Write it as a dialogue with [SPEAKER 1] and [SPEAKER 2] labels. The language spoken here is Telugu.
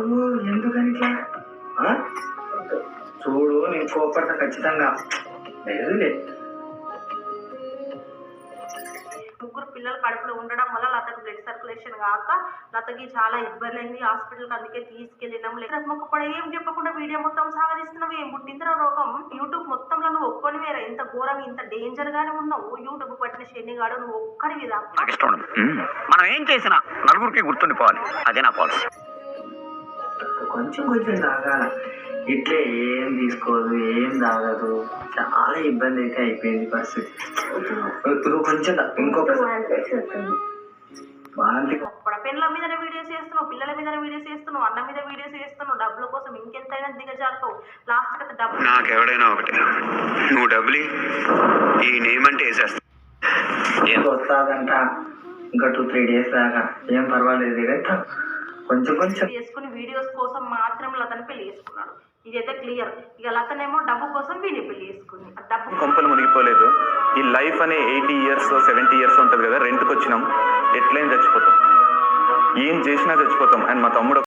[SPEAKER 1] ఆగు ఎందుకని ఇట్లా చూడు నేను కోపడతా ఖచ్చితంగా లేదులే.
[SPEAKER 2] ముగ్గురు పిల్లలు కడుపులో ఉండడం వల్ల లతకు బ్లడ్ సర్క్యులేషన్ కాక లతకి చాలా ఇబ్బంది అయింది. హాస్పిటల్కి అందుకే తీసుకెళ్ళినాం. మొక్కపడ ఏం చెప్పకుండా వీడియో మొత్తం సాగదీస్తున్నావు. ఏం పుట్టిందిరా రోగం? యూట్యూబ్ మొత్తంలో నువ్వు ఒక్కని వేరే ఇంత ఘోరంగా ఇంత డేంజర్ గానే ఉన్నావు. యూట్యూబ్ పట్టిన శనిగాడు నువ్వు ఒక్కడివి.
[SPEAKER 3] మనం ఏం చేసినా నలుగురికి గుర్తుండిపోవాలి. అదే నా పాలసీ.
[SPEAKER 1] కొంచెం కొంచెం తాగాల. ఇట్లే ఏం తీసుకోదు, ఏం తాగదు. చాలా ఇబ్బంది అయితే అయిపోయింది పరిస్థితి. కొంచెం ఇంకొక
[SPEAKER 2] పెళ్ళ మీదనే వీడియోస్ చేస్తున్నావు, పిల్లల మీదనే వీడియోస్ చేస్తున్నావు, అన్న మీద వీడియోస్ చేస్తున్నావు. డబ్బుల కోసం ఇంకెంతైనా దిగజారుతావు. లాస్ట్ కి డబ్బులు
[SPEAKER 3] నాకెవడైనా ఒకటే, నువ్వు డబ్బులు ఈ నేమ్ అంటే వేసేస్తా.
[SPEAKER 1] వస్తాదంట ఇంకా 2-3 days దాకా. ఏం పర్వాలేదు కదా, కొంచెం కొంచెం
[SPEAKER 2] చేసుకుని వీడియోస్ కోసం మాత్రం లతని పెళ్లి చేసుకున్నాడు. ఇదైతే క్లియర్. ఇక లతనేమో డబ్బు కోసం వీడిని పెళ్లి చేసుకుంది. డబ్బు
[SPEAKER 4] కొంపలు మునిగిపోలేదు. ఈ లైఫ్ అనే 80 years 70 years ఉంటుంది కదా, రెంట్కి వచ్చినాం. ఎట్లయినా చచ్చిపోతాం, ఏం చేసినా చచ్చిపోతాం. అండ్ మా తమ్ముడు